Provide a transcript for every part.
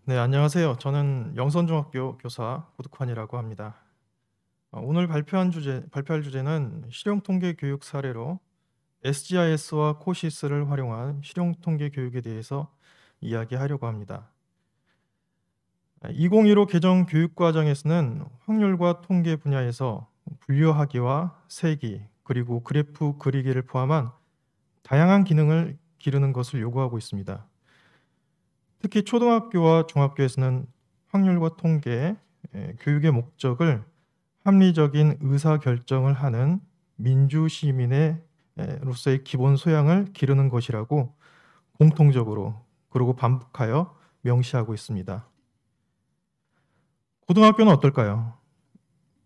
네, 안녕하세요. 저는 영선중학교 교사 고득환이라고 합니다. 오늘 발표할 주제는 실용통계 교육 사례로 SGIS와 코시스를 활용한 실용통계 교육에 대해서 이야기하려고 합니다. 2015 개정 교육과정에서는 확률과 통계 분야에서 분류하기와 세기, 그리고 그래프 그리기를 포함한 다양한 기능을 기르는 것을 요구하고 있습니다. 특히 초등학교와 중학교에서는 확률과 통계, 교육의 목적을 합리적인 의사결정을 하는 민주 시민의 로서의 기본 소양을 기르는 것이라고 공통적으로 그리고 반복하여 명시하고 있습니다. 고등학교는 어떨까요?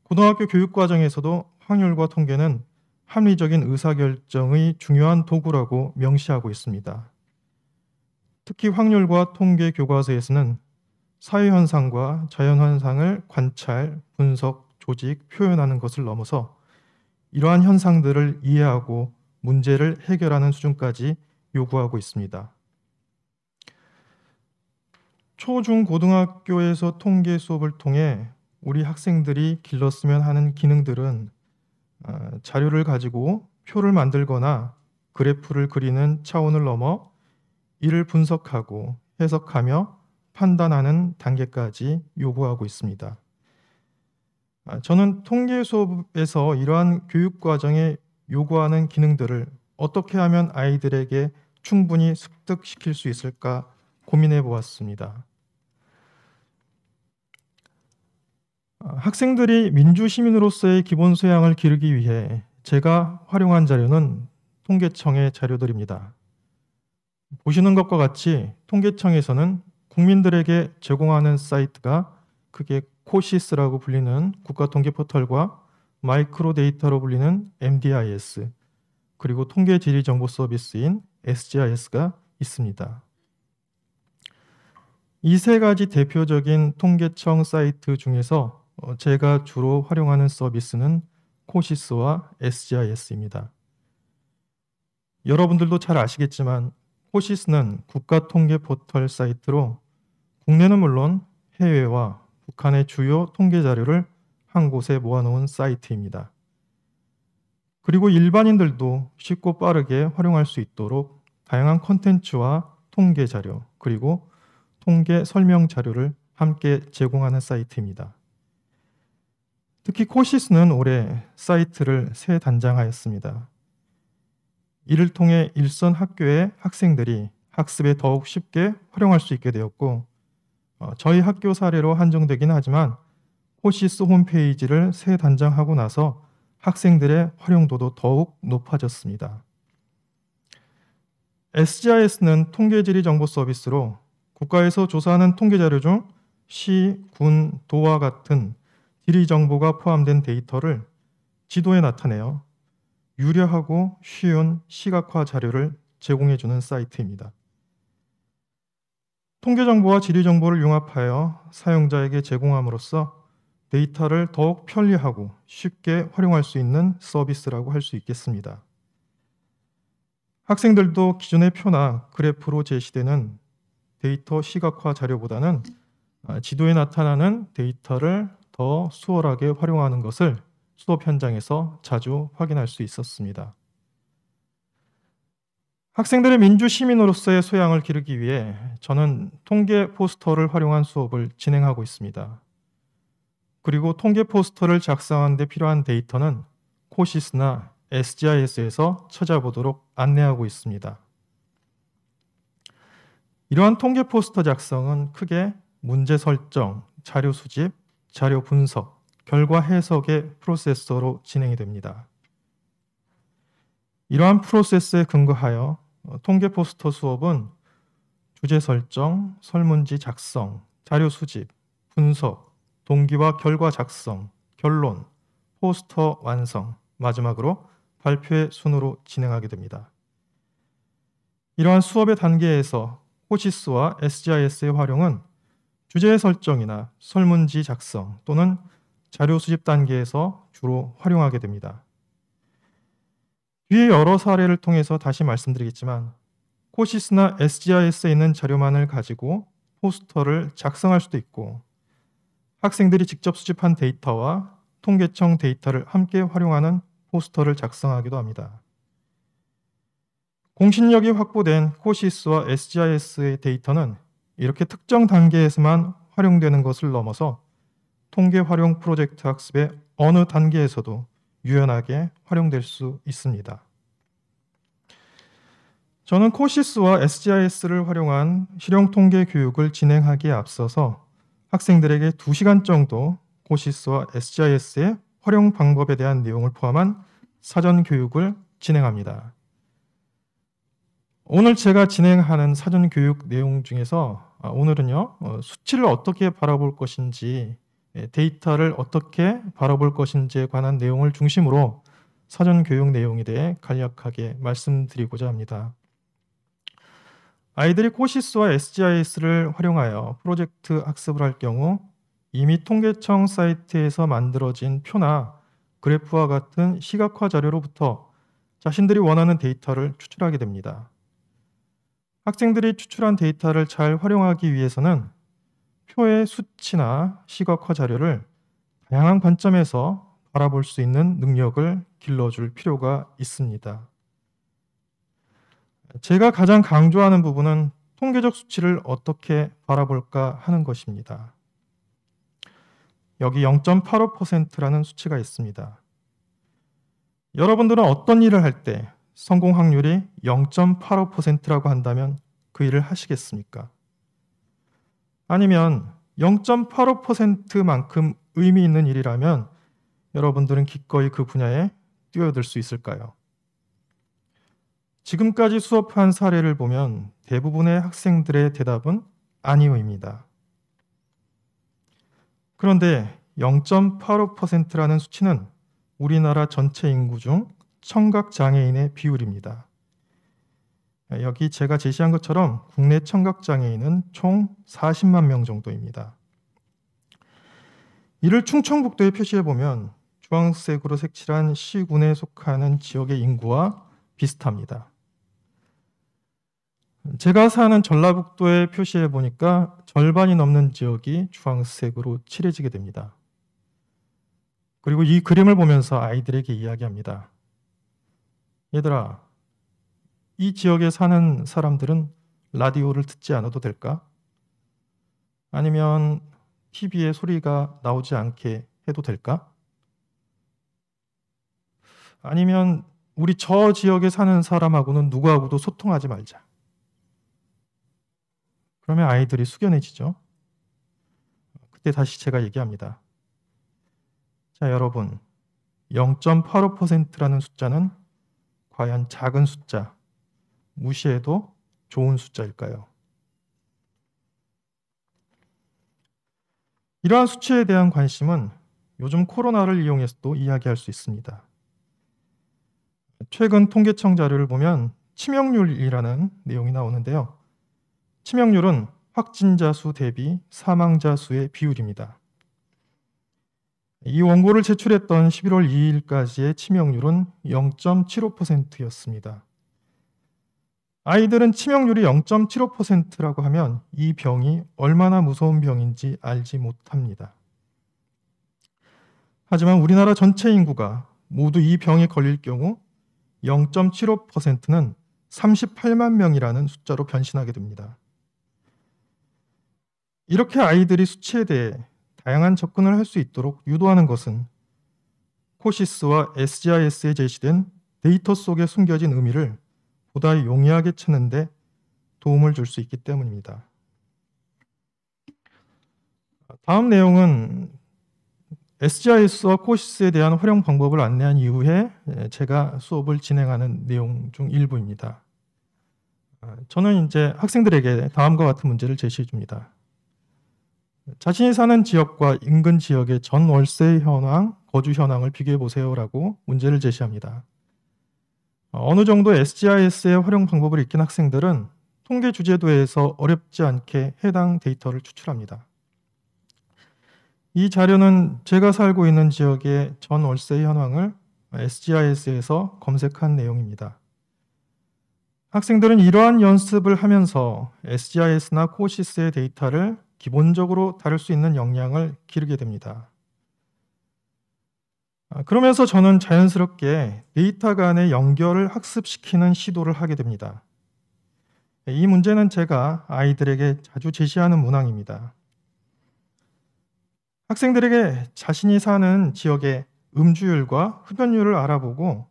고등학교 교육 과정에서도 확률과 통계는 합리적인 의사결정의 중요한 도구라고 명시하고 있습니다. 특히 확률과 통계 교과서에서는 사회현상과 자연현상을 관찰, 분석, 조직, 표현하는 것을 넘어서 이러한 현상들을 이해하고 문제를 해결하는 수준까지 요구하고 있습니다. 초, 중, 고등학교에서 통계 수업을 통해 우리 학생들이 길렀으면 하는 기능들은 자료를 가지고 표를 만들거나 그래프를 그리는 차원을 넘어 이를 분석하고 해석하며 판단하는 단계까지 요구하고 있습니다. 저는 통계 수업에서 이러한 교육 과정에 요구하는 기능들을 어떻게 하면 아이들에게 충분히 습득시킬 수 있을까 고민해 보았습니다. 학생들이 민주 시민으로서의 기본 소양을 기르기 위해 제가 활용한 자료는 통계청의 자료들입니다. 보시는 것과 같이 통계청에서는 국민들에게 제공하는 사이트가 크게 코시스라고 불리는 국가통계 포털과 마이크로 데이터로 불리는 MDIS, 그리고 통계지리정보 서비스인 SGIS가 있습니다. 이 세 가지 대표적인 통계청 사이트 중에서 제가 주로 활용하는 서비스는 코시스와 SGIS입니다. 여러분들도 잘 아시겠지만 코시스는 국가통계 포털 사이트로 국내는 물론 해외와 북한의 주요 통계 자료를 한 곳에 모아놓은 사이트입니다. 그리고 일반인들도 쉽고 빠르게 활용할 수 있도록 다양한 콘텐츠와 통계 자료, 그리고 통계 설명 자료를 함께 제공하는 사이트입니다. 특히 코시스는 올해 사이트를 새 단장하였습니다. 이를 통해 일선 학교의 학생들이 학습에 더욱 쉽게 활용할 수 있게 되었고, 저희 학교 사례로 한정되긴 하지만 코시스 홈페이지를 새 단장하고 나서 학생들의 활용도도 더욱 높아졌습니다. SGIS는 통계지리 정보 서비스로 국가에서 조사하는 통계 자료 중 시, 군, 도와 같은 지리 정보가 포함된 데이터를 지도에 나타내어 유려하고 쉬운 시각화 자료를 제공해주는 사이트입니다. 통계 정보와 지리 정보를 융합하여 사용자에게 제공함으로써 데이터를 더욱 편리하고 쉽게 활용할 수 있는 서비스라고 할 수 있겠습니다. 학생들도 기존의 표나 그래프로 제시되는 데이터 시각화 자료보다는 지도에 나타나는 데이터를 더 수월하게 활용하는 것을 수업 현장에서 자주 확인할 수 있었습니다. 학생들의 민주 시민으로서의 소양을 기르기 위해 저는 통계 포스터를 활용한 수업을 진행하고 있습니다. 그리고 통계 포스터를 작성하는 데 필요한 데이터는 코시스나 SGIS에서 찾아보도록 안내하고 있습니다. 이러한 통계 포스터 작성은 크게 문제 설정, 자료 수집, 자료 분석, 결과 해석의 프로세서로 진행이 됩니다. 이러한 프로세스에 근거하여 통계 포스터 수업은 주제 설정, 설문지 작성, 자료 수집, 분석, 동기와 결과 작성, 결론, 포스터 완성, 마지막으로 발표의 순으로 진행하게 됩니다. 이러한 수업의 단계에서 코시스와 SGIS의 활용은 주제 설정이나 설문지 작성 또는 자료 수집 단계에서 주로 활용하게 됩니다. 뒤에 여러 사례를 통해서 다시 말씀드리겠지만 코시스나 SGIS에 있는 자료만을 가지고 포스터를 작성할 수도 있고 학생들이 직접 수집한 데이터와 통계청 데이터를 함께 활용하는 포스터를 작성하기도 합니다. 공신력이 확보된 코시스와 SGIS의 데이터는 이렇게 특정 단계에서만 활용되는 것을 넘어서 통계 활용 프로젝트 학습의 어느 단계에서도 유연하게 활용될 수 있습니다. 저는 코시스와 SGIS를 활용한 실용 통계 교육을 진행하기에 앞서서 학생들에게 2시간 정도 코시스와 SGIS의 활용 방법에 대한 내용을 포함한 사전 교육을 진행합니다. 오늘 제가 진행하는 사전 교육 내용 중에서 오늘은요, 수치를 어떻게 바라볼 것인지, 데이터를 어떻게 바라볼 것인지에 관한 내용을 중심으로 사전 교육 내용에 대해 간략하게 말씀드리고자 합니다. 아이들이 코시스와 SGIS를 활용하여 프로젝트 학습을 할 경우 이미 통계청 사이트에서 만들어진 표나 그래프와 같은 시각화 자료로부터 자신들이 원하는 데이터를 추출하게 됩니다. 학생들이 추출한 데이터를 잘 활용하기 위해서는 표의 수치나 시각화 자료를 다양한 관점에서 바라볼 수 있는 능력을 길러줄 필요가 있습니다. 제가 가장 강조하는 부분은 통계적 수치를 어떻게 바라볼까 하는 것입니다. 여기 0.85%라는 수치가 있습니다. 여러분들은 어떤 일을 할 때 성공 확률이 0.85%라고 한다면 그 일을 하시겠습니까? 아니면 0.85%만큼 의미 있는 일이라면 여러분들은 기꺼이 그 분야에 뛰어들 수 있을까요? 지금까지 수업한 사례를 보면 대부분의 학생들의 대답은 아니오입니다. 그런데 0.85%라는 수치는 우리나라 전체 인구 중 청각장애인의 비율입니다. 여기 제가 제시한 것처럼 국내 청각장애인은 총 40만 명 정도입니다. 이를 충청북도에 표시해 보면 주황색으로 색칠한 시군에 속하는 지역의 인구와 비슷합니다. 제가 사는 전라북도에 표시해 보니까 절반이 넘는 지역이 주황색으로 칠해지게 됩니다. 그리고 이 그림을 보면서 아이들에게 이야기합니다. 얘들아, 이 지역에 사는 사람들은 라디오를 듣지 않아도 될까? 아니면 TV에 소리가 나오지 않게 해도 될까? 아니면 우리 저 지역에 사는 사람하고는 누구하고도 소통하지 말자. 그러면 아이들이 숙연해지죠. 그때 다시 제가 얘기합니다. 자, 여러분, 0.85%라는 숫자는 과연 작은 숫자, 무시해도 좋은 숫자일까요? 이러한 수치에 대한 관심은 요즘 코로나를 이용해서도 이야기할 수 있습니다. 최근 통계청 자료를 보면 치명률이라는 내용이 나오는데요. 치명률은 확진자 수 대비 사망자 수의 비율입니다. 이 원고를 제출했던 11월 2일까지의 치명률은 0.75%였습니다. 아이들은 치명률이 0.75%라고 하면 이 병이 얼마나 무서운 병인지 알지 못합니다. 하지만 우리나라 전체 인구가 모두 이 병에 걸릴 경우 0.75%는 38만 명이라는 숫자로 변신하게 됩니다. 이렇게 아이들이 수치에 대해 다양한 접근을 할 수 있도록 유도하는 것은 코시스와 SGIS에 제시된 데이터 속에 숨겨진 의미를 보다 용이하게 찾는 데 도움을 줄 수 있기 때문입니다. 다음 내용은 SGIS와 코시스에 대한 활용 방법을 안내한 이후에 제가 수업을 진행하는 내용 중 일부입니다. 저는 이제 학생들에게 다음과 같은 문제를 제시해 줍니다. 자신이 사는 지역과 인근 지역의 전 월세 현황, 거주 현황을 비교해 보세요라고 문제를 제시합니다. 어느 정도 SGIS의 활용 방법을 익힌 학생들은 통계 주제도에서 어렵지 않게 해당 데이터를 추출합니다. 이 자료는 제가 살고 있는 지역의 전 월세 현황을 SGIS에서 검색한 내용입니다. 학생들은 이러한 연습을 하면서 SGIS나 코시스의 데이터를 기본적으로 다룰 수 있는 역량을 기르게 됩니다. 그러면서 저는 자연스럽게 데이터 간의 연결을 학습시키는 시도를 하게 됩니다. 이 문제는 제가 아이들에게 자주 제시하는 문항입니다. 학생들에게 자신이 사는 지역의 음주율과 흡연율을 알아보고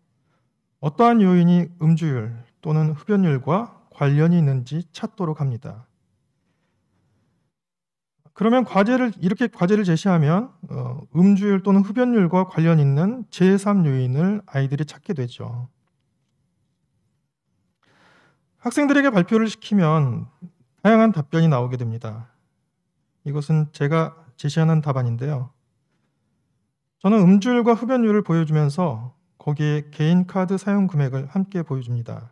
어떠한 요인이 음주율 또는 흡연율과 관련이 있는지 찾도록 합니다. 그러면 이렇게 과제를 제시하면 음주율 또는 흡연율과 관련 있는 제3 요인을 아이들이 찾게 되죠. 학생들에게 발표를 시키면 다양한 답변이 나오게 됩니다. 이것은 제가 제시하는 답안인데요. 저는 음주율과 흡연율을 보여주면서 거기에 개인 카드 사용 금액을 함께 보여줍니다.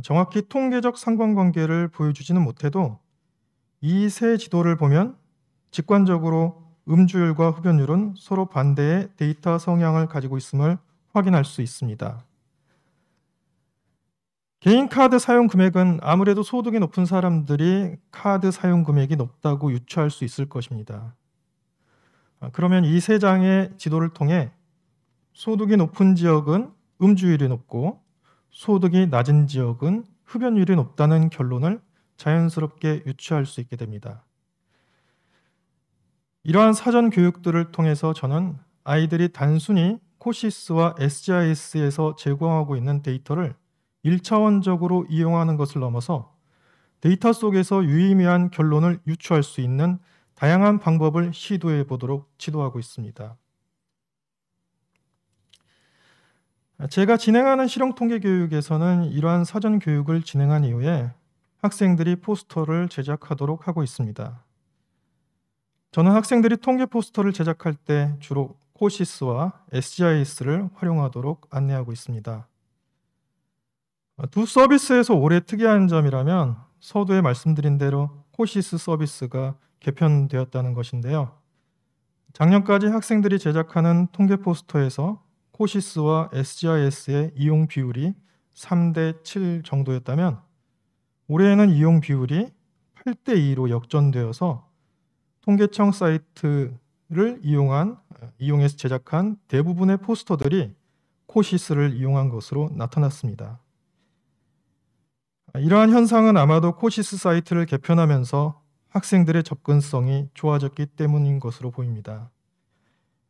정확히 통계적 상관관계를 보여주지는 못해도 이 세 지도를 보면 직관적으로 음주율과 흡연율은 서로 반대의 데이터 성향을 가지고 있음을 확인할 수 있습니다. 개인 카드 사용 금액은 아무래도 소득이 높은 사람들이 카드 사용 금액이 높다고 유추할 수 있을 것입니다. 그러면 이 세 장의 지도를 통해 소득이 높은 지역은 음주율이 높고 소득이 낮은 지역은 흡연율이 높다는 결론을 자연스럽게 유추할 수 있게 됩니다. 이러한 사전 교육들을 통해서 저는 아이들이 단순히 코시스와 SGIS에서 제공하고 있는 데이터를 1차원적으로 이용하는 것을 넘어서 데이터 속에서 유의미한 결론을 유추할 수 있는 다양한 방법을 시도해 보도록 지도하고 있습니다. 제가 진행하는 실용통계 교육에서는 이러한 사전 교육을 진행한 이후에 학생들이 포스터를 제작하도록 하고 있습니다. 저는 학생들이 통계 포스터를 제작할 때 주로 코시스와 SGIS를 활용하도록 안내하고 있습니다. 두 서비스에서 올해 특이한 점이라면 서두에 말씀드린 대로 코시스 서비스가 개편되었다는 것인데요. 작년까지 학생들이 제작하는 통계 포스터에서 코시스와 SGIS의 이용 비율이 3대 7 정도였다면 올해에는 이용 비율이 8대 2로 역전되어서 통계청 사이트를 이용해서 제작한 대부분의 포스터들이 코시스를 이용한 것으로 나타났습니다. 이러한 현상은 아마도 코시스 사이트를 개편하면서 학생들의 접근성이 좋아졌기 때문인 것으로 보입니다.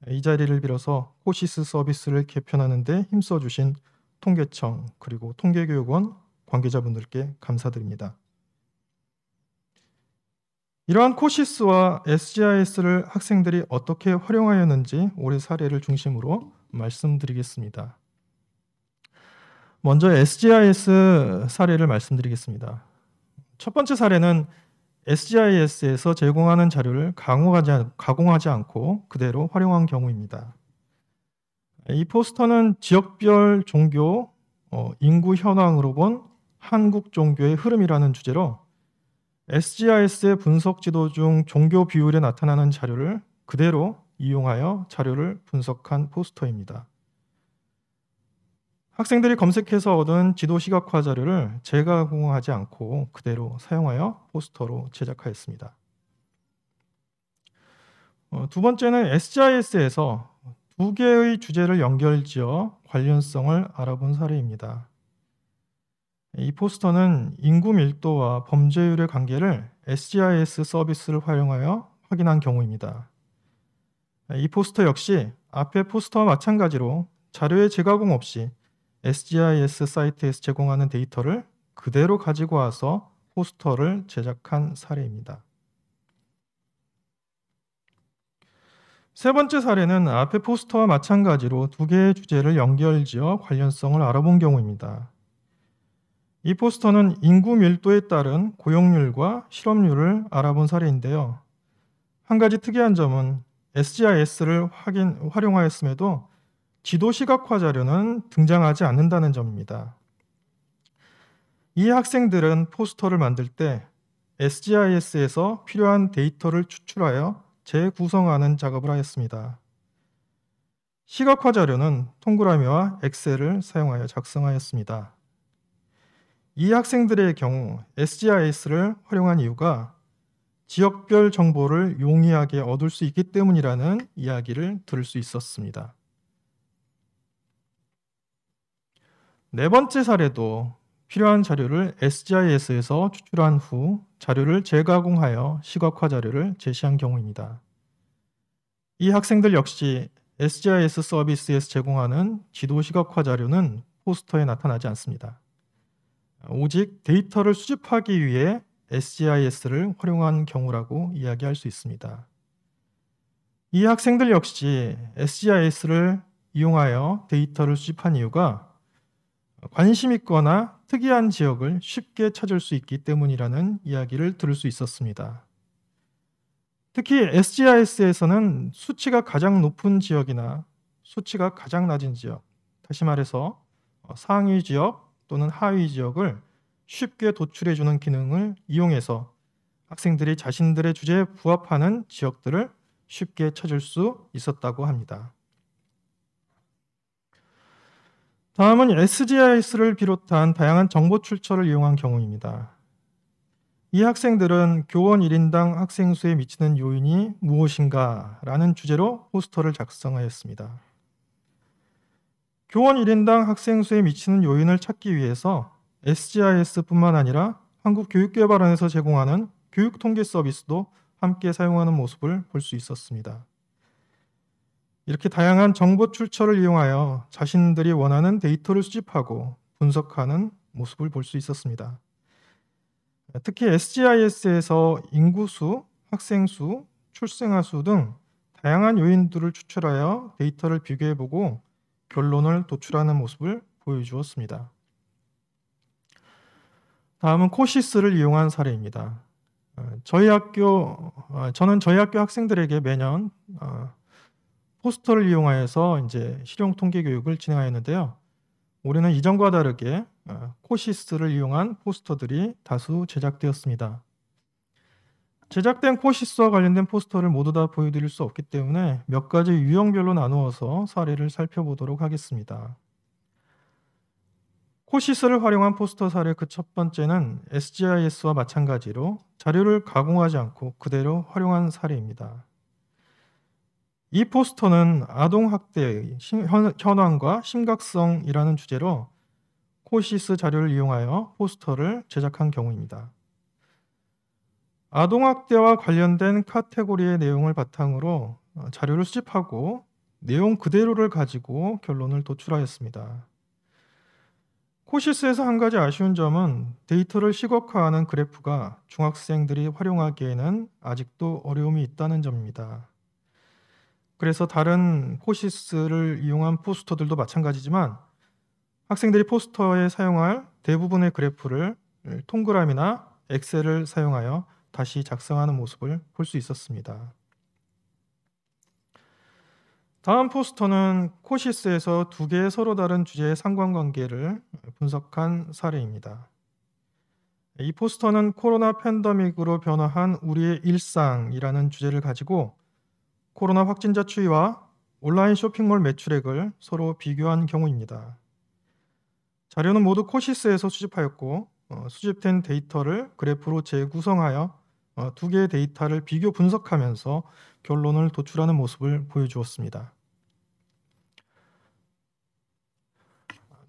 이 자리를 빌어서 코시스 서비스를 개편하는 데 힘써주신 통계청 그리고 통계교육원 관계자분들께 감사드립니다. 이러한 코시스와 SGIS를 학생들이 어떻게 활용하였는지 올해 사례를 중심으로 말씀드리겠습니다. 먼저 SGIS 사례를 말씀드리겠습니다. 첫 번째 사례는 SGIS에서 제공하는 자료를 가공하지 않고 그대로 활용한 경우입니다. 이 포스터는 지역별 종교, 인구 현황으로 본 한국 종교의 흐름이라는 주제로 SGIS의 분석 지도 중 종교 비율에 나타나는 자료를 그대로 이용하여 자료를 분석한 포스터입니다. 학생들이 검색해서 얻은 지도 시각화 자료를 재가공하지 않고 그대로 사용하여 포스터로 제작하였습니다. 두 번째는 SGIS에서 두 개의 주제를 연결지어 관련성을 알아본 사례입니다. 이 포스터는 인구 밀도와 범죄율의 관계를 SGIS 서비스를 활용하여 확인한 경우입니다. 이 포스터 역시 앞의 포스터와 마찬가지로 자료의 재가공 없이 SGIS 사이트에서 제공하는 데이터를 그대로 가지고 와서 포스터를 제작한 사례입니다. 세 번째 사례는 앞의 포스터와 마찬가지로 두 개의 주제를 연결지어 관련성을 알아본 경우입니다. 이 포스터는 인구 밀도에 따른 고용률과 실업률을 알아본 사례인데요. 한 가지 특이한 점은 SGIS를 활용하였음에도 지도 시각화 자료는 등장하지 않는다는 점입니다. 이 학생들은 포스터를 만들 때 SGIS에서 필요한 데이터를 추출하여 재구성하는 작업을 하였습니다. 시각화 자료는 동그라미와 엑셀을 사용하여 작성하였습니다. 이 학생들의 경우 SGIS를 활용한 이유가 지역별 정보를 용이하게 얻을 수 있기 때문이라는 이야기를 들을 수 있었습니다. 네 번째 사례도 필요한 자료를 SGIS에서 추출한 후 자료를 재가공하여 시각화 자료를 제시한 경우입니다. 이 학생들 역시 SGIS 서비스에서 제공하는 지도 시각화 자료는 포스터에 나타나지 않습니다. 오직 데이터를 수집하기 위해 SGIS를 활용한 경우라고 이야기할 수 있습니다. 이 학생들 역시 SGIS를 이용하여 데이터를 수집한 이유가 관심 있거나 특이한 지역을 쉽게 찾을 수 있기 때문이라는 이야기를 들을 수 있었습니다. 특히 SGIS에서는 수치가 가장 높은 지역이나 수치가 가장 낮은 지역, 다시 말해서 상위 지역 또는 하위 지역을 쉽게 도출해주는 기능을 이용해서 학생들이 자신들의 주제에 부합하는 지역들을 쉽게 찾을 수 있었다고 합니다. 다음은 SGIS를 비롯한 다양한 정보 출처를 이용한 경우입니다. 이 학생들은 교원 1인당 학생 수에 미치는 요인이 무엇인가 라는 주제로 포스터를 작성하였습니다. 교원 1인당 학생 수에 미치는 요인을 찾기 위해서 SGIS뿐만 아니라 한국교육개발원에서 제공하는 교육통계 서비스도 함께 사용하는 모습을 볼 수 있었습니다. 이렇게 다양한 정보 출처를 이용하여 자신들이 원하는 데이터를 수집하고 분석하는 모습을 볼 수 있었습니다. 특히 SGIS에서 인구수, 학생수, 출생아수 등 다양한 요인들을 추출하여 데이터를 비교해보고 결론을 도출하는 모습을 보여주었습니다. 다음은 코시스를 이용한 사례입니다. 저는 저희 학교 학생들에게 매년 포스터를 이용하여서 이제 실용 통계 교육을 진행하였는데요. 올해는 이전과 다르게 코시스를 이용한 포스터들이 다수 제작되었습니다. 제작된 코시스와 관련된 포스터를 모두 다 보여드릴 수 없기 때문에 몇 가지 유형별로 나누어서 사례를 살펴보도록 하겠습니다. 코시스를 활용한 포스터 사례 그 첫 번째는 SGIS와 마찬가지로 자료를 가공하지 않고 그대로 활용한 사례입니다. 이 포스터는 아동학대의 현황과 심각성이라는 주제로 코시스 자료를 이용하여 포스터를 제작한 경우입니다. 아동학대와 관련된 카테고리의 내용을 바탕으로 자료를 수집하고 내용 그대로를 가지고 결론을 도출하였습니다. 코시스에서 한 가지 아쉬운 점은 데이터를 시각화하는 그래프가 중학생들이 활용하기에는 아직도 어려움이 있다는 점입니다. 그래서 다른 코시스를 이용한 포스터들도 마찬가지지만 학생들이 포스터에 사용할 대부분의 그래프를 동그라미나 엑셀을 사용하여 다시 작성하는 모습을 볼 수 있었습니다. 다음 포스터는 코시스에서 두 개의 서로 다른 주제의 상관관계를 분석한 사례입니다. 이 포스터는 코로나 팬데믹으로 변화한 우리의 일상이라는 주제를 가지고 코로나 확진자 추이와 온라인 쇼핑몰 매출액을 서로 비교한 경우입니다. 자료는 모두 코시스에서 수집하였고 수집된 데이터를 그래프로 재구성하여 두 개의 데이터를 비교 분석하면서 결론을 도출하는 모습을 보여주었습니다.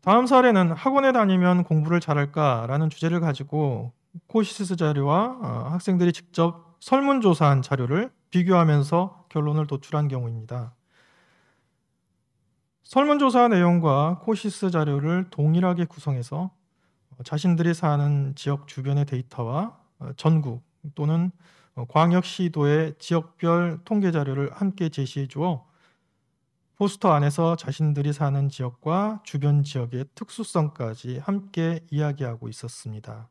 다음 사례는 학원에 다니면 공부를 잘할까라는 주제를 가지고 코시스 자료와 학생들이 직접 설문조사한 자료를 비교하면서 결론을 도출한 경우입니다. 설문조사 내용과 코시스 자료를 동일하게 구성해서 자신들이 사는 지역 주변의 데이터와 전국 또는 광역시도의 지역별 통계 자료를 함께 제시해 주어 포스터 안에서 자신들이 사는 지역과 주변 지역의 특수성까지 함께 이야기하고 있었습니다.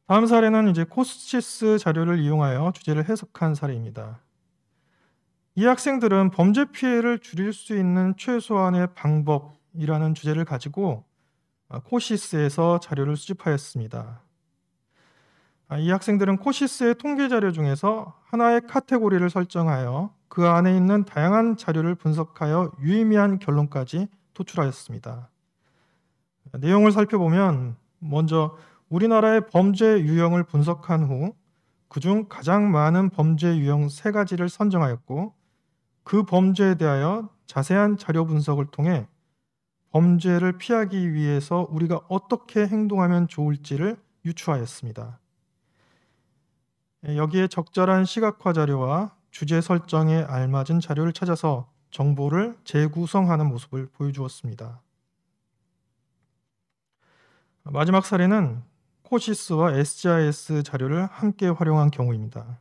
다음 사례는 이제 코시스 자료를 이용하여 주제를 해석한 사례입니다. 이 학생들은 범죄 피해를 줄일 수 있는 최소한의 방법이라는 주제를 가지고 코시스에서 자료를 수집하였습니다. 이 학생들은 코시스의 통계 자료 중에서 하나의 카테고리를 설정하여 그 안에 있는 다양한 자료를 분석하여 유의미한 결론까지 도출하였습니다. 내용을 살펴보면 먼저 우리나라의 범죄 유형을 분석한 후 그중 가장 많은 범죄 유형 3가지를 선정하였고 그 범죄에 대하여 자세한 자료 분석을 통해 범죄를 피하기 위해서 우리가 어떻게 행동하면 좋을지를 유추하였습니다. 여기에 적절한 시각화 자료와 주제 설정에 알맞은 자료를 찾아서 정보를 재구성하는 모습을 보여주었습니다. 마지막 사례는 코시스와 SGIS 자료를 함께 활용한 경우입니다.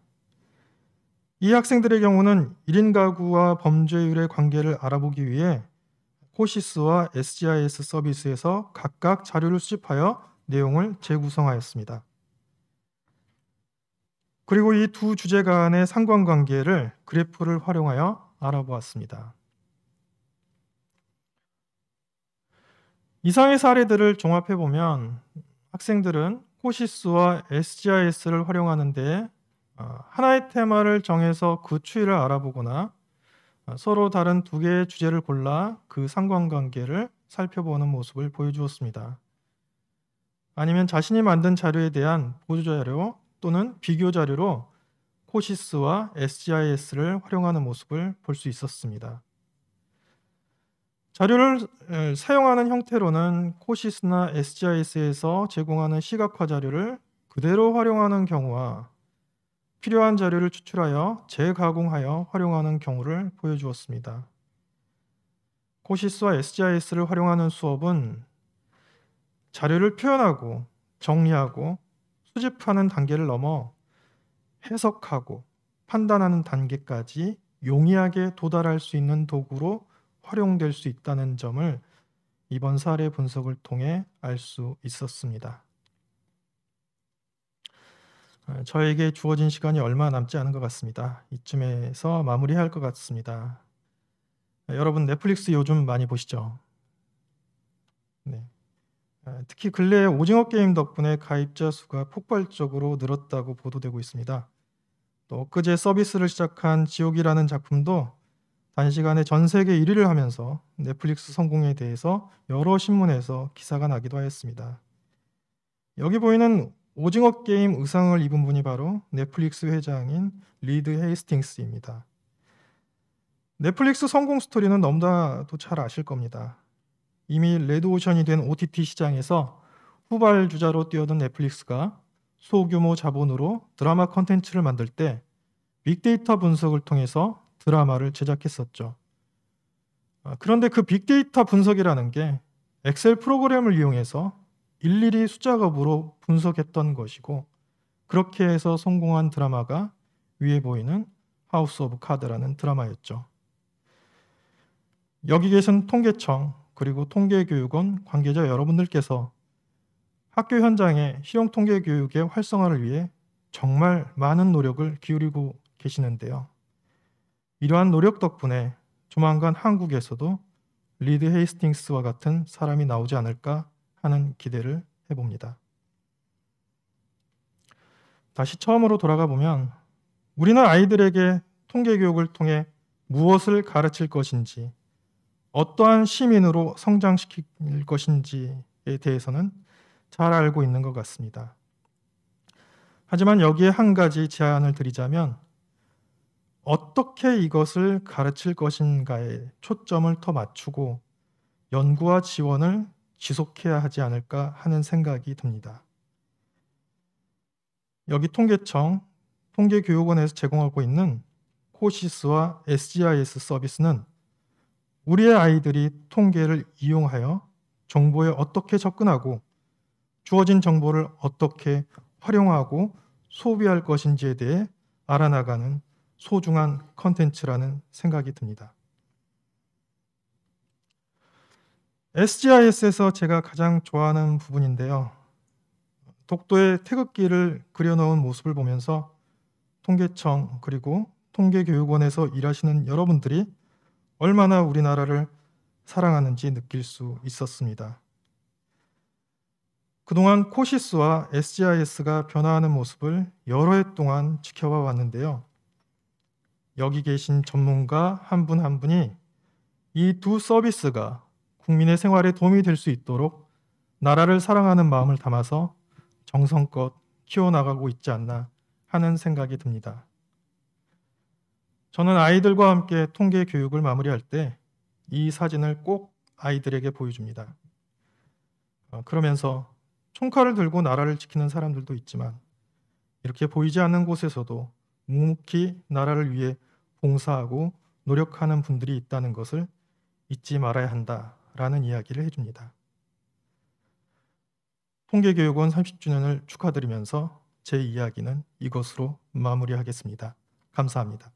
이 학생들의 경우는 1인 가구와 범죄율의 관계를 알아보기 위해 코시스와 SGIS 서비스에서 각각 자료를 수집하여 내용을 재구성하였습니다. 그리고 이 두 주제 간의 상관관계를 그래프를 활용하여 알아보았습니다. 이상의 사례들을 종합해보면 학생들은 코시스와 SGIS를 활용하는 데 하나의 테마를 정해서 그 추이를 알아보거나 서로 다른 2개의 주제를 골라 그 상관관계를 살펴보는 모습을 보여주었습니다. 아니면 자신이 만든 자료에 대한 보조자료 또는 비교 자료로 코시스와 SGIS를 활용하는 모습을 볼 수 있었습니다. 자료를 사용하는 형태로는 코시스나 SGIS에서 제공하는 시각화 자료를 그대로 활용하는 경우와 필요한 자료를 추출하여 재가공하여 활용하는 경우를 보여주었습니다. 코시스와 SGIS를 활용하는 수업은 자료를 표현하고 정리하고 수집하는 단계를 넘어 해석하고 판단하는 단계까지 용이하게 도달할 수 있는 도구로 활용될 수 있다는 점을 이번 사례 분석을 통해 알 수 있었습니다. 저에게 주어진 시간이 얼마 남지 않은 것 같습니다. 이쯤에서 마무리할 것 같습니다. 여러분 넷플릭스 요즘 많이 보시죠? 네. 특히 근래에 오징어 게임 덕분에 가입자 수가 폭발적으로 늘었다고 보도되고 있습니다. 또 엊그제 서비스를 시작한 지옥이라는 작품도 단시간에 전 세계 1위를 하면서 넷플릭스 성공에 대해서 여러 신문에서 기사가 나기도 하였습니다. 여기 보이는 오징어 게임 의상을 입은 분이 바로 넷플릭스 회장인 리드 헤이스팅스입니다. 넷플릭스 성공 스토리는 너무나도 잘 아실 겁니다. 이미 레드오션이 된 OTT 시장에서 후발주자로 뛰어든 넷플릭스가 소규모 자본으로 드라마 컨텐츠를 만들 때 빅데이터 분석을 통해서 드라마를 제작했었죠. 그런데 그 빅데이터 분석이라는 게 엑셀 프로그램을 이용해서 일일이 숫작업으로 분석했던 것이고 그렇게 해서 성공한 드라마가 위에 보이는 하우스 오브 카드라는 드라마였죠. 여기 계신 통계청 그리고 통계교육원 관계자 여러분들께서 학교 현장의 실용통계교육의 활성화를 위해 정말 많은 노력을 기울이고 계시는데요. 이러한 노력 덕분에 조만간 한국에서도 리드 헤이스팅스와 같은 사람이 나오지 않을까 하는 기대를 해봅니다. 다시 처음으로 돌아가 보면 우리는 아이들에게 통계교육을 통해 무엇을 가르칠 것인지 어떠한 시민으로 성장시킬 것인지에 대해서는 잘 알고 있는 것 같습니다. 하지만 여기에 한 가지 제안을 드리자면 어떻게 이것을 가르칠 것인가에 초점을 더 맞추고 연구와 지원을 지속해야 하지 않을까 하는 생각이 듭니다. 여기 통계청, 통계교육원에서 제공하고 있는 코시스와 SGIS 서비스는 우리의 아이들이 통계를 이용하여 정보에 어떻게 접근하고 주어진 정보를 어떻게 활용하고 소비할 것인지에 대해 알아나가는 소중한 컨텐츠라는 생각이 듭니다. SGIS에서 제가 가장 좋아하는 부분인데요. 독도의 태극기를 그려놓은 모습을 보면서 통계청 그리고 통계교육원에서 일하시는 여러분들이 얼마나 우리나라를 사랑하는지 느낄 수 있었습니다. 그동안 코시스와 SGIS가 변화하는 모습을 여러 해 동안 지켜봐 왔는데요. 여기 계신 전문가 한 분 한 분이 이 두 서비스가 국민의 생활에 도움이 될 수 있도록 나라를 사랑하는 마음을 담아서 정성껏 키워나가고 있지 않나 하는 생각이 듭니다. 저는 아이들과 함께 통계 교육을 마무리할 때 이 사진을 꼭 아이들에게 보여줍니다. 그러면서 총칼을 들고 나라를 지키는 사람들도 있지만 이렇게 보이지 않는 곳에서도 묵묵히 나라를 위해 봉사하고 노력하는 분들이 있다는 것을 잊지 말아야 한다라는 이야기를 해줍니다. 통계교육원 30주년을 축하드리면서 제 이야기는 이것으로 마무리하겠습니다. 감사합니다.